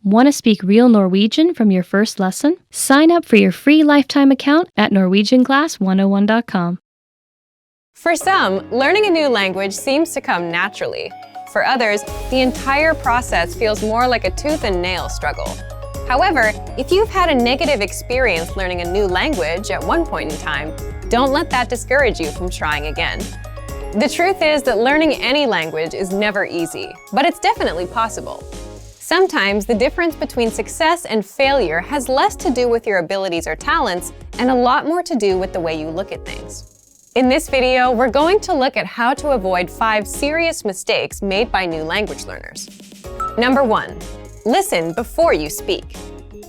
Want to speak real Norwegian from your first lesson? Sign up for your free lifetime account at norwegianclass101.com. For some, learning a new language seems to come naturally. For others, the entire process feels more like a tooth and nail struggle. However, if you've had a negative experience learning a new language at one point in time, don't let that discourage you from trying again. The truth is that learning any language is never easy, but it's definitely possible. Sometimes the difference between success and failure has less to do with your abilities or talents and a lot more to do with the way you look at things. In this video, we're going to look at how to avoid 5 serious mistakes made by new language learners. Number 1. Listen before you speak.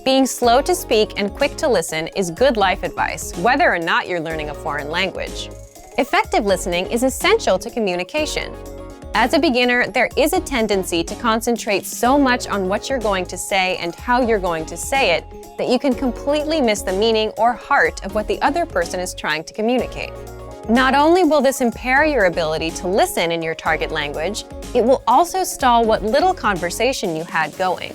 Being slow to speak and quick to listen is good life advice, whether or not you're learning a foreign language. Effective listening is essential to communication. As a beginner, there is a tendency to concentrate so much on what you're going to say and how you're going to say it that you can completely miss the meaning or heart of what the other person is trying to communicate. Not only will this impair your ability to listen in your target language, it will also stall what little conversation you had going.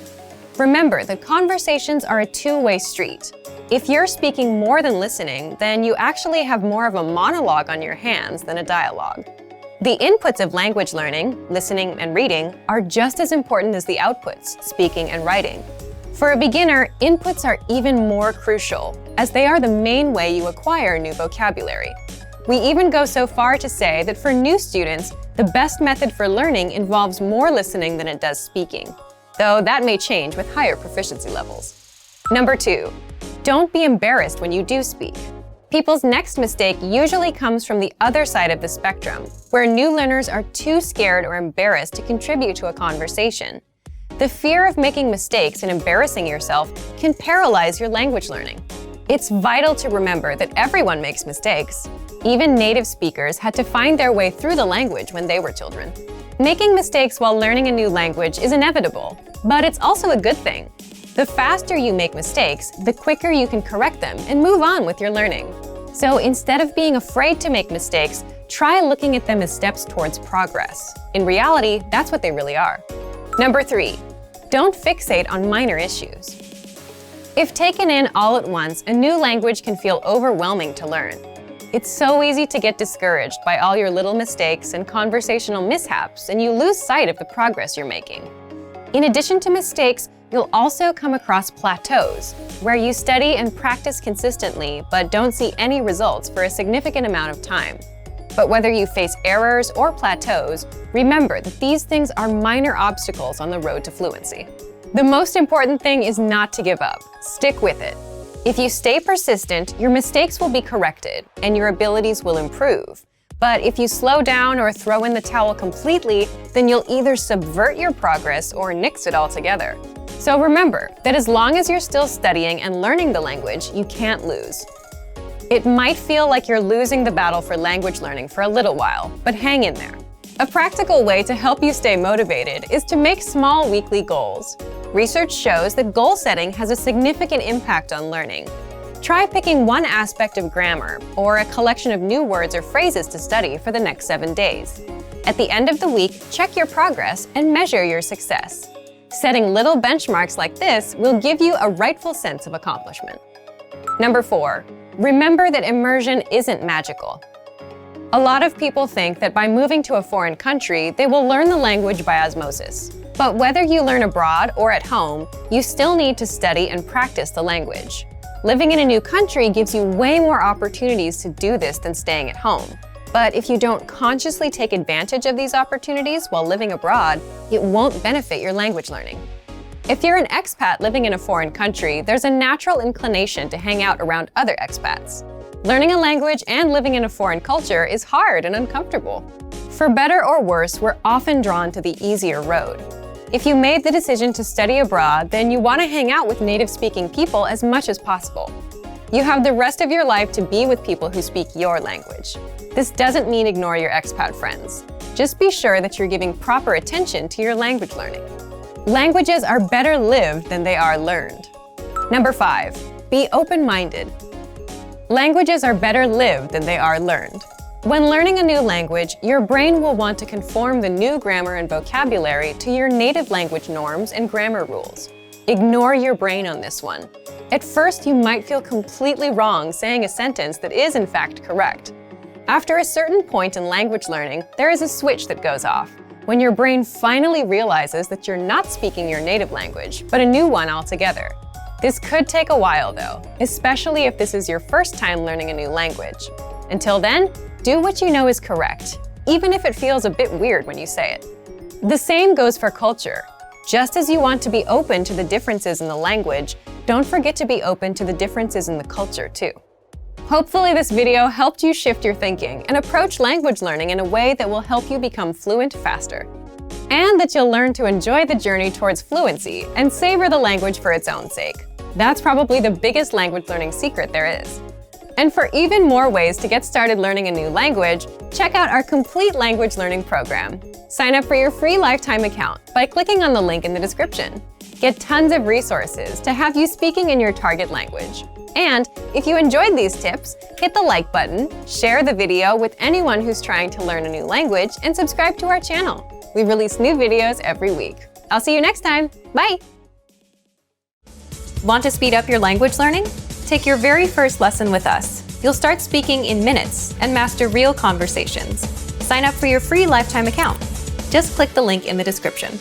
Remember that conversations are a two-way street. If you're speaking more than listening, then you actually have more of a monologue on your hands than a dialogue. The inputs of language learning, listening and reading, are just as important as the outputs, speaking and writing. For a beginner, inputs are even more crucial, as they are the main way you acquire new vocabulary. We even go so far to say that for new students, the best method for learning involves more listening than it does speaking, though that may change with higher proficiency levels. Number 2. Don't be embarrassed when you do speak. People's next mistake usually comes from the other side of the spectrum, where new learners are too scared or embarrassed to contribute to a conversation. The fear of making mistakes and embarrassing yourself can paralyze your language learning. It's vital to remember that everyone makes mistakes. Even native speakers had to find their way through the language when they were children. Making mistakes while learning a new language is inevitable, but it's also a good thing. The faster you make mistakes, the quicker you can correct them and move on with your learning. So instead of being afraid to make mistakes, try looking at them as steps towards progress. In reality, that's what they really are. Number 3. Don't fixate on minor issues. If taken in all at once, a new language can feel overwhelming to learn. It's so easy to get discouraged by all your little mistakes and conversational mishaps, and you lose sight of the progress you're making. In addition to mistakes, you'll also come across plateaus, where you study and practice consistently but don't see any results for a significant amount of time. But whether you face errors or plateaus, remember that these things are minor obstacles on the road to fluency. The most important thing is not to give up. Stick with it. If you stay persistent, your mistakes will be corrected and your abilities will improve. But if you slow down or throw in the towel completely, then you'll either subvert your progress or nix it altogether. So remember that as long as you're still studying and learning the language, you can't lose. It might feel like you're losing the battle for language learning for a little while, but hang in there. A practical way to help you stay motivated is to make small weekly goals. Research shows that goal setting has a significant impact on learning. Try picking one aspect of grammar or a collection of new words or phrases to study for the next 7 days. At the end of the week, check your progress and measure your success. Setting little benchmarks like this will give you a rightful sense of accomplishment. Number 4. Remember that immersion isn't magical. A lot of people think that by moving to a foreign country, they will learn the language by osmosis. But whether you learn abroad or at home, you still need to study and practice the language. Living in a new country gives you way more opportunities to do this than staying at home. But if you don't consciously take advantage of these opportunities while living abroad, it won't benefit your language learning. If you're an expat living in a foreign country, there's a natural inclination to hang out around other expats. Learning a language and living in a foreign culture is hard and uncomfortable. For better or worse, we're often drawn to the easier road. If you made the decision to study abroad, then you want to hang out with native-speaking people as much as possible. You have the rest of your life to be with people who speak your language. This doesn't mean ignore your expat friends. Just be sure that you're giving proper attention to your language learning. Languages are better lived than they are learned. Number 5. Be open-minded. Languages are better lived than they are learned. When learning a new language, your brain will want to conform the new grammar and vocabulary to your native language norms and grammar rules. Ignore your brain on this one. At first, you might feel completely wrong saying a sentence that is in fact correct. After a certain point in language learning, there is a switch that goes off, when your brain finally realizes that you're not speaking your native language, but a new one altogether. This could take a while though, especially if this is your first time learning a new language. Until then, do what you know is correct, even if it feels a bit weird when you say it. The same goes for culture. Just as you want to be open to the differences in the language, don't forget to be open to the differences in the culture too. Hopefully this video helped you shift your thinking and approach language learning in a way that will help you become fluent faster. And that you'll learn to enjoy the journey towards fluency and savor the language for its own sake. That's probably the biggest language learning secret there is. And for even more ways to get started learning a new language, check out our complete language learning program. Sign up for your free lifetime account by clicking on the link in the description. Get tons of resources to have you speaking in your target language. And if you enjoyed these tips, hit the like button, share the video with anyone who's trying to learn a new language, and subscribe to our channel. We release new videos every week. I'll see you next time. Bye! Want to speed up your language learning? Take your very first lesson with us. You'll start speaking in minutes and master real conversations. Sign up for your free lifetime account. Just click the link in the description.